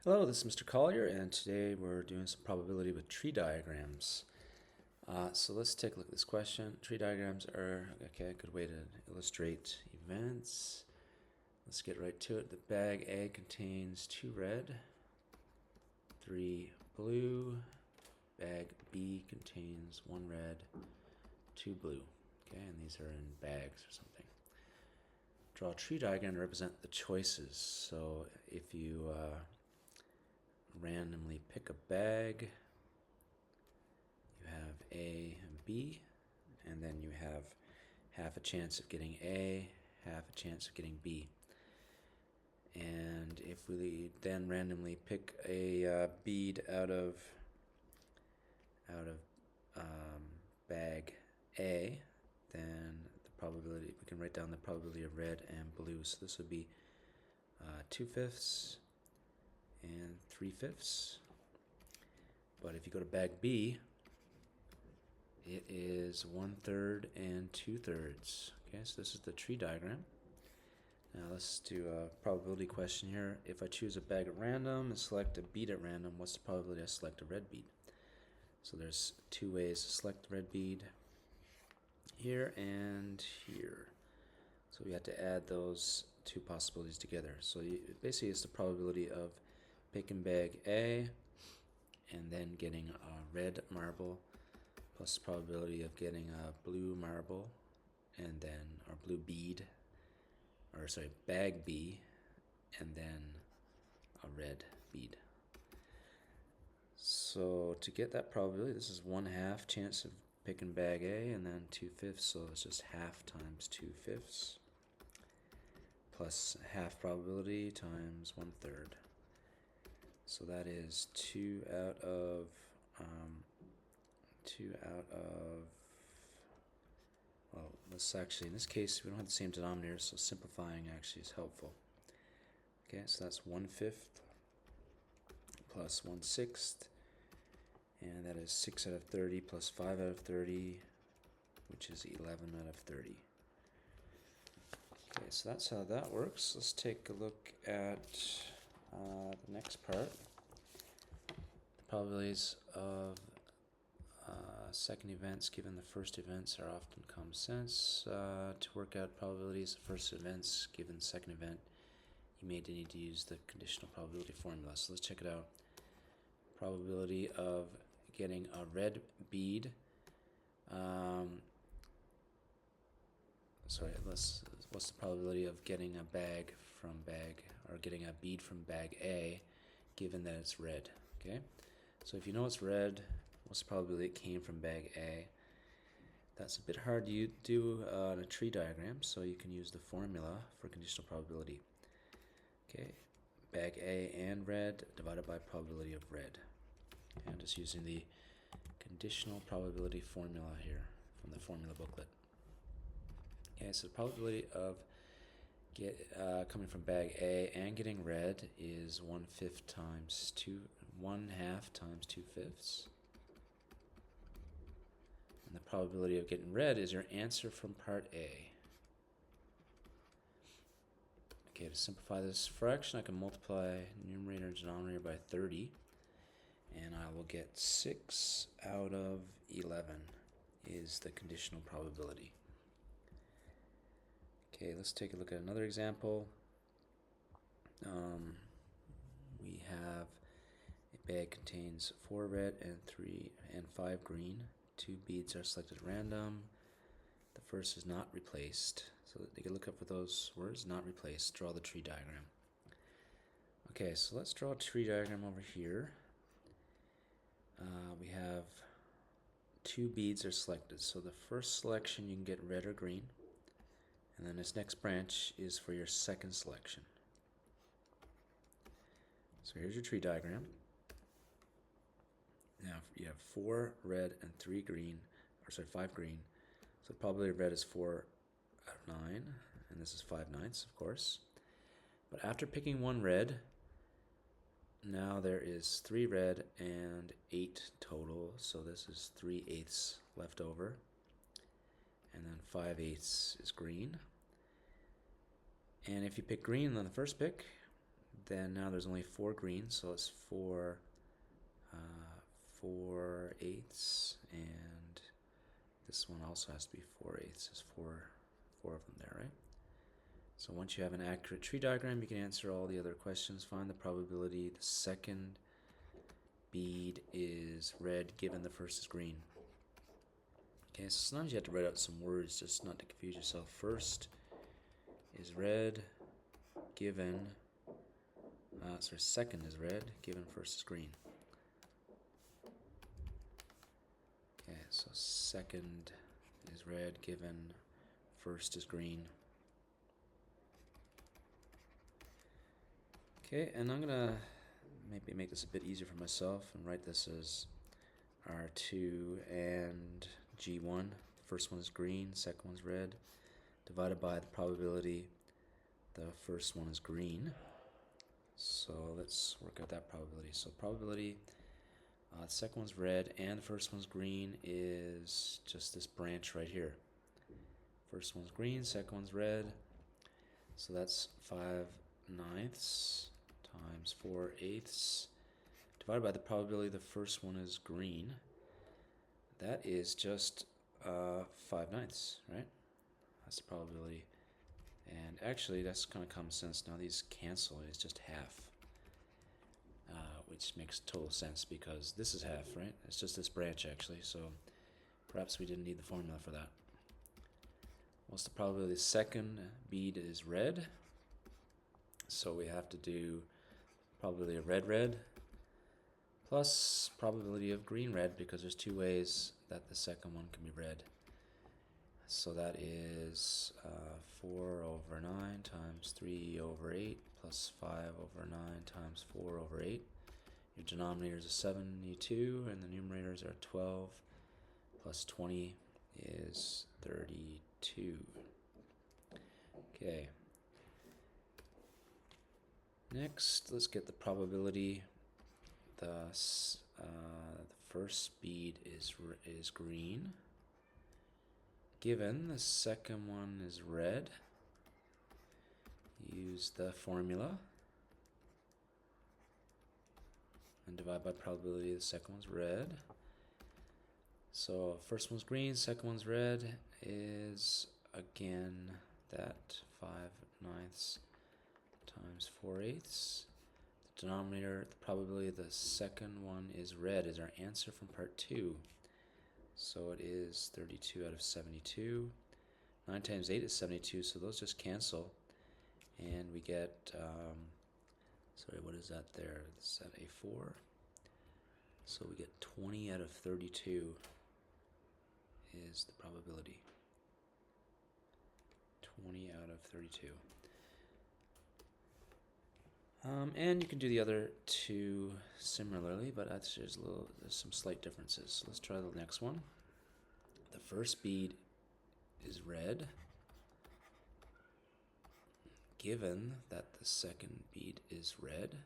Hello, this is Mr. Collier, and today we're doing some probability with tree diagrams. So let's take a look at this question. Tree diagrams are, okay, a good way to illustrate events. Let's get right to it. The bag A contains 2 red, 3 blue. Bag B contains 1 red, 2 blue. Okay, and these are in bags or something. Draw a tree diagram to represent the choices. So if you randomly pick a bag, you have A and B, and then you have half a chance of getting A, half a chance of getting B. And if we then randomly pick a bead out of bag A, then the probability, we can write down the probability of red and blue. So this would be 2/5 and 3/5. But if you go to bag B, it is 1/3 and 2/3. Okay, so this is the tree diagram. Now let's do a probability question here. If I choose a bag at random and select a bead at random, what's the probability I select a red bead? So there's 2 ways to select red bead, here and here. So we have to add those 2 possibilities together. So basically it's the probability of picking bag A and then getting a red marble, plus the probability of getting a blue marble, and then our blue bead, or sorry, bag B, and then a red bead. So to get that probability, this is 1/2 chance of picking bag A, and then 2/5, so it's just half times 2/5, plus half probability times 1/3. So that is 2 out of well, let's actually, in this case, we don't have the same denominator, so simplifying actually is helpful. Okay, so that's 1/5 plus 1/6, and that is 6 out of 30 plus 5 out of 30, which is 11 out of 30. Okay, so that's how that works. Let's take a look at the next part. The probabilities of second events given the first events are often common sense. To work out probabilities of first events given the second event, you may need to use the conditional probability formula. So let's check it out. Probability of getting a red bead. What's the probability of getting a bag from bag, or getting a bead from bag A, given that it's red? Okay, so if you know it's red, what's the probability it came from bag A? That's a bit hard to do in a tree diagram, so you can use the formula for conditional probability. Okay, bag A and red divided by probability of red. Okay, I'm just using the conditional probability formula here from the formula booklet. Okay, so the probability of coming from bag A and getting red is 1/5 times 1/2 times 2/5. And the probability of getting red is your answer from part A. Okay, to simplify this fraction, I can multiply numerator and denominator by 30, and I will get 6 out of 11 is the conditional probability. Okay, let's take a look at another example. We have a bag contains 4 red and 3 and 5 green. 2 beads are selected at random. The first is not replaced. So you can look up for those words, not replaced. Draw the tree diagram. Okay, so let's draw a tree diagram over here. We have 2 beads are selected. So the first selection you can get red or green. And then this next branch is for your second selection. So here's your tree diagram. Now you have 4 red and 3 green, or sorry, 5 green. So the probability of red is 4 out of 9, and this is 5/9, of course. But after picking 1 red, now there is 3 red and 8 total. So this is 3/8 left over. And then 5/8 is green. And if you pick green on the first pick, then now there's only 4 green, so it's 4 4/8, and this one also has to be 4/8. There's four of them there, right? So once you have an accurate tree diagram, you can answer all the other questions. Find the probability the second bead is red given the first is green. Okay, so sometimes you have to write out some words just not to confuse yourself. First is red given, second is red given first is green. Okay, so second is red given first is green. Okay, and I'm gonna maybe make this a bit easier for myself and write this as R2 and G1. First one is green, second one's red, divided by the probability the first one is green. So let's work out that probability. So probability the second one's red and the first one's green is just this branch right here. First one's green, second one's red. So that's 5/9 times 4/8 divided by the probability the first one is green. That is just 5/9, right? That's the probability. And actually, that's kind of common sense. Now these cancel, it's just half. Which makes total sense because this is half, right? It's just this branch actually, so perhaps we didn't need the formula for that. What's the probability the second bead is red? So we have to do probability of red plus probability of green-red because there's two ways that the second one can be read. So that is 4/9 times 3/8 plus 5/9 times 4/8. Your denominators are 72 and the numerators are 12 plus 20 is 32. Okay. Next, let's get the probability. The first bead is green, given the second one is red. Use the formula and divide by probability the second one's red. So first one's green, second one's red is again that 5/9 times 4/8. The denominator, the probability of the second one is red is our answer from part 2. So it is 32 out of 72. 9 times 8 is 72, so those just cancel. And we get, sorry, what is that there? Is that a 4? So we get 20 out of 32 is the probability. 20 out of 32. And you can do the other two similarly, but there's some slight differences. So let's try the next one. The first bead is red, given that the second bead is red.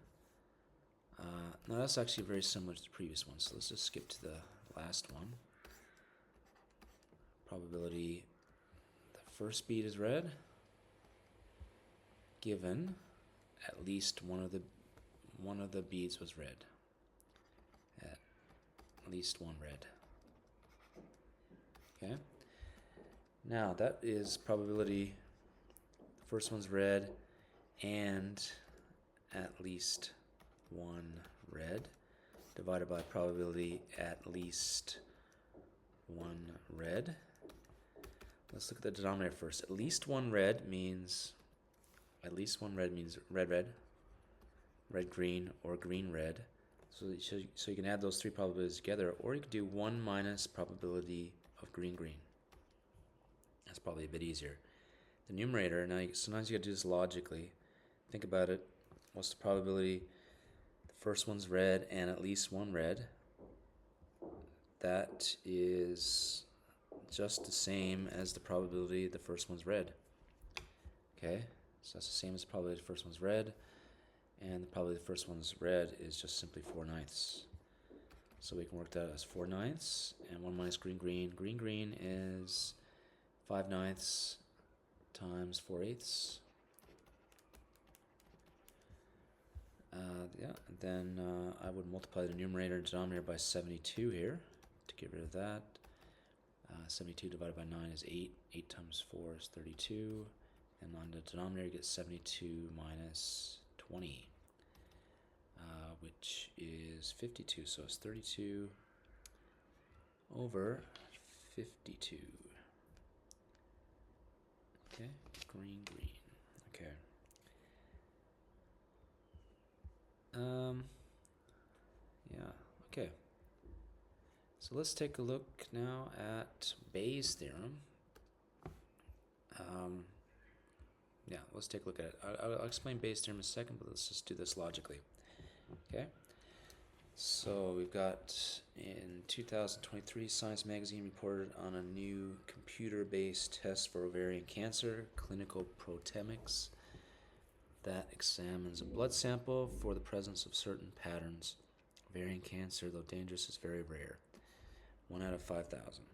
Now that's actually very similar to the previous one, so let's just skip to the last one. Probability the first bead is red, given at least one of the beads was red. At least one red. Okay. Now that is probability the first one's red and at least one red divided by probability at least one red. Let's look at the denominator first. At least one red means red, red, green, or green, red. So you can add those three probabilities together, or you could do 1 minus probability of green, green. That's probably a bit easier. The numerator, now sometimes you got to do this logically. Think about it. What's the probability? The first one's red and at least one red. That is just the same as the probability the first one's red. Okay, so that's the same as the probability the first one's red, and the probability the first one's red is just simply 4/9. So we can work that as 4/9, and 1 minus green, green. Green, green is 5/9 times 4/8. Yeah, then I would multiply the numerator and denominator by 72 here to get rid of that. 72 divided by 9 is 8. 8 times 4 is 32. And on the denominator, you get 72 minus 20, which is 52. So it's 32 over 52. Okay, green. Okay. Yeah, okay. So let's take a look now at Bayes' theorem. Yeah, let's take a look at it. I'll explain Bayes' theorem in a second, but let's just do this logically. Okay. So we've got in 2023, Science Magazine reported on a new computer-based test for ovarian cancer, clinical protemics, that examines a blood sample for the presence of certain patterns. Ovarian cancer, though dangerous, is very rare. 1 out of 5,000.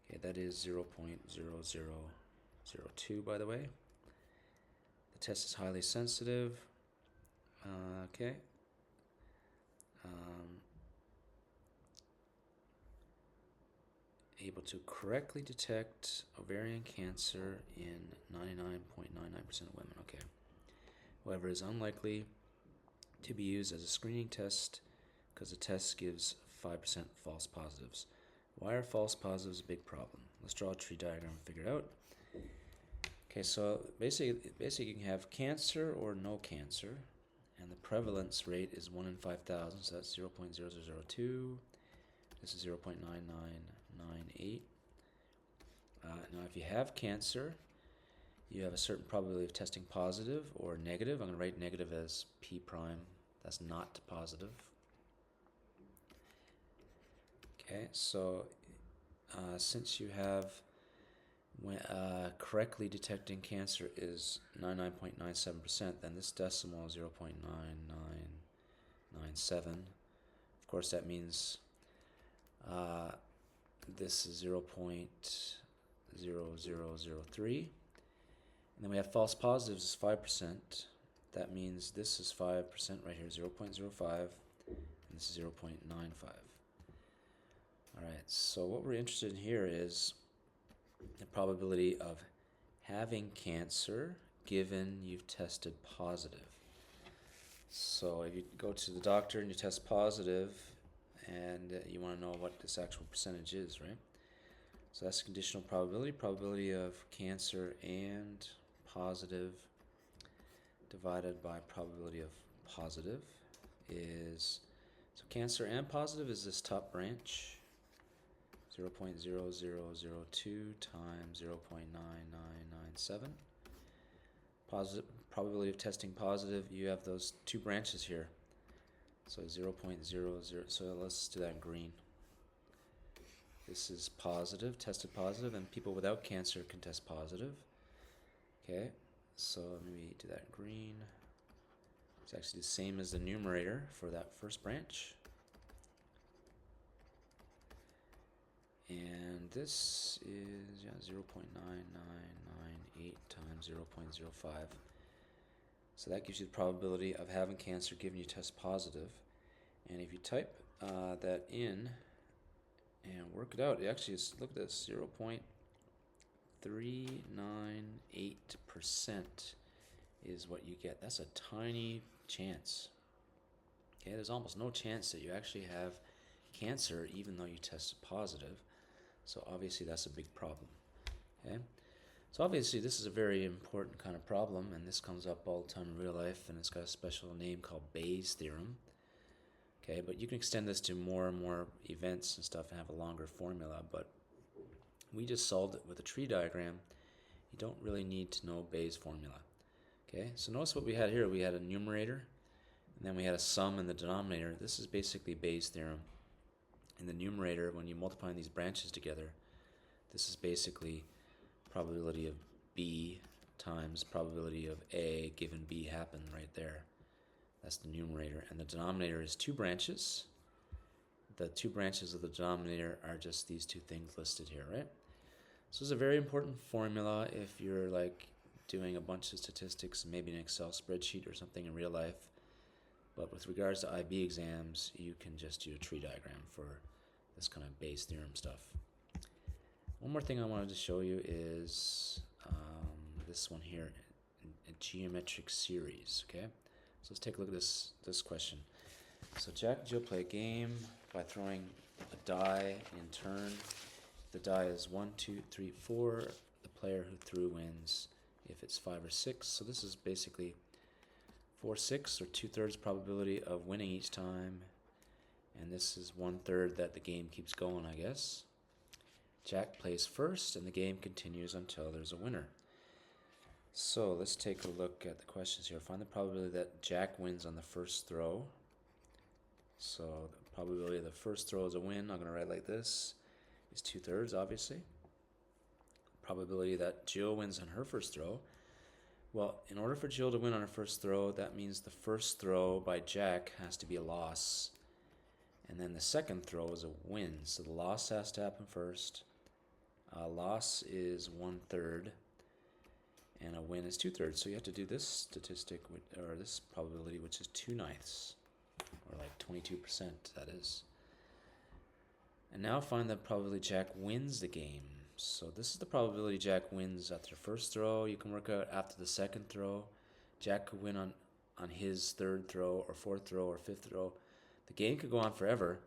Okay, that is 0.0002, by the way. The test is highly sensitive. Okay. Able to correctly detect ovarian cancer in 99.99% of women. Okay. However, it is unlikely to be used as a screening test because the test gives 5% false positives. Why are false positives a big problem? Let's draw a tree diagram and figure it out. Okay, so basically you can have cancer or no cancer, and the prevalence rate is 1 in 5,000, so that's 0.0002. This is 0.9998. Now, if you have cancer, you have a certain probability of testing positive or negative. I'm going to write negative as P prime. That's not positive. Okay, so since you have correctly detecting cancer is 99.97%, then this decimal is 0.9997. Of course, that means this is 0.0003. And then we have false positives is 5%. That means this is 5% right here, 0.05, and this is 0.95. All right, so what we're interested in here is the probability of having cancer given you've tested positive. So if you go to the doctor and you test positive, and you want to know what this actual percentage is, right? So that's conditional probability of cancer and positive divided by probability of positive is, so cancer and positive is this top branch, 0.0002 times 0.9997. Positive probability of testing positive, you have those two branches here. So 0.00, so let's do that in green. This is positive, tested positive, and people without cancer can test positive. Okay, so let me do that in green. It's actually the same as the numerator for that first branch. And this is 0.9998 times 0.05. So that gives you the probability of having cancer given you test positive. And if you type that in and work it out, it actually is, look at this, 0.398% is what you get. That's a tiny chance. Okay, there's almost no chance that you actually have cancer even though you tested positive. So obviously that's a big problem. Okay, so obviously this is a very important kind of problem, and this comes up all the time in real life, and it's got a special name called Bayes' theorem. Okay, but you can extend this to more and more events and stuff and have a longer formula, but we just solved it with a tree diagram. You don't really need to know Bayes' formula. Okay, so notice what we had here. We had a numerator, and then we had a sum in the denominator. This is basically Bayes' theorem. In the numerator, when you multiply these branches together, this is basically probability of B times probability of A given B happened right there. That's the numerator. And the denominator is two branches. The two branches of the denominator are just these two things listed here, right? So it's a very important formula if you're like doing a bunch of statistics, maybe an Excel spreadsheet or something in real life. But with regards to IB exams, you can just do a tree diagram for this kind of Bayes theorem stuff. One more thing I wanted to show you is this one here, a geometric series. Okay, so let's take a look at this question. So Jack and Jill play a game by throwing a die in turn. The die is 1, 2, 3, 4. The player who threw wins if it's 5 or 6. So this is basically 4/6 or 2/3 probability of winning each time, and this is 1/3 that the game keeps going, I guess. Jack plays first, and the game continues until there's a winner. So let's take a look at the questions here. Find the probability that Jack wins on the first throw. So the probability of the first throw is a win. I'm going to write like this. Is 2/3, obviously. Probability that Jill wins on her first throw. Well, in order for Jill to win on her first throw, that means the first throw by Jack has to be a loss. And then the second throw is a win. So the loss has to happen first. A loss is 1/3. And a win is 2/3. So you have to do this statistic, or this probability, which is 2/9. Or like 22%, that is. And now find the probability Jack wins the game. So this is the probability Jack wins after the first throw. You can work out after the second throw. Jack could win on his third throw or fourth throw or fifth throw. The game could go on forever.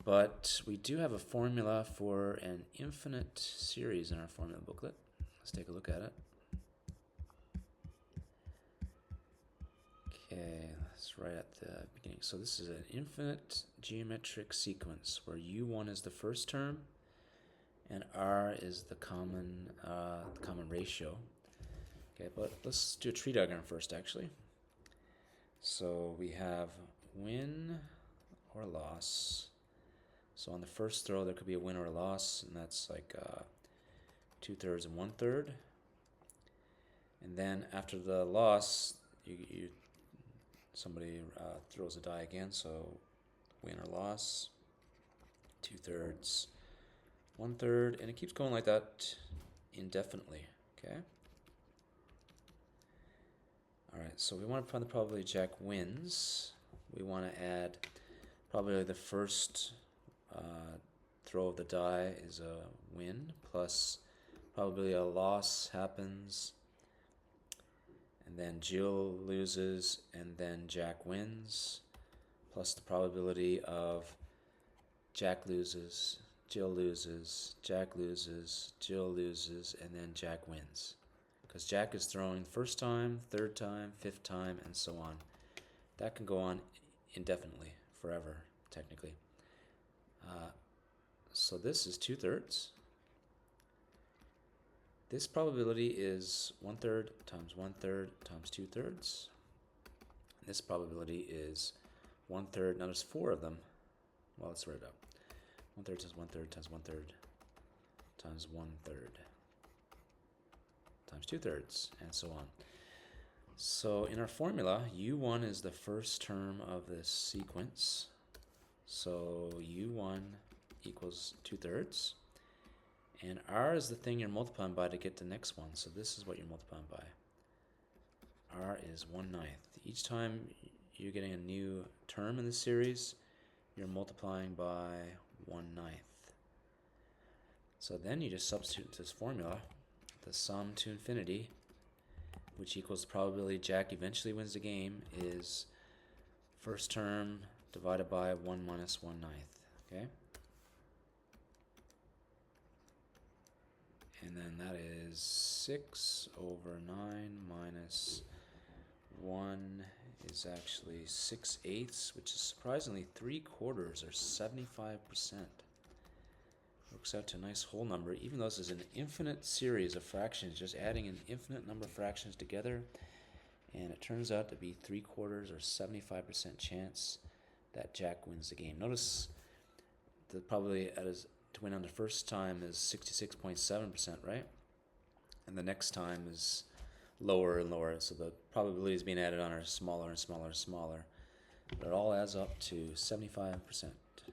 But we do have a formula for an infinite series in our formula booklet. Let's take a look at it. Okay, that's right at the beginning. So this is an infinite geometric sequence where U1 is the first term and R is the common ratio. Okay, but let's do a tree diagram first, actually. So we have win or loss. So on the first throw, there could be a win or a loss, and that's like 2/3 and 1/3. And then after the loss, somebody throws a die again, so win or loss, 2/3, 1/3, and it keeps going like that indefinitely. Okay. All right. So we want to find the probability Jack wins. We want to add probably the first throw of the die is a win plus probability a loss happens, and then Jill loses, and then Jack wins, plus the probability of Jack loses, Jill loses, Jack loses, Jill loses, and then Jack wins. Because Jack is throwing first time, third time, fifth time, and so on. That can go on indefinitely, forever, technically. So this is 2/3. This probability is 1/3 times 1/3 times 2/3. This probability is 1/3. Now there's 4 of them. Well, let's write it up. 1/3 times 1/3 times 1/3 times 1/3 times 2/3, and so on. So in our formula, U1 is the first term of this sequence. So U1 equals 2/3. And R is the thing you're multiplying by to get the next one. So this is what you're multiplying by. R is 1/9. Each time you're getting a new term in the series, you're multiplying by 1/9. So then you just substitute this formula, the sum to infinity, which equals the probability Jack eventually wins the game, is first term divided by 1 minus 1/9. Okay? And then that is 6/9 minus 1 is actually 6/8, which is surprisingly 3/4 or 75%. Works out to a nice whole number, even though this is an infinite series of fractions, just adding an infinite number of fractions together. And it turns out to be 3/4 or 75% chance that Jack wins the game. Notice the probability to win on the first time is 66.7%, right? And the next time is lower and lower, so the probabilities being added on are smaller and smaller and smaller. But it all adds up to 75%.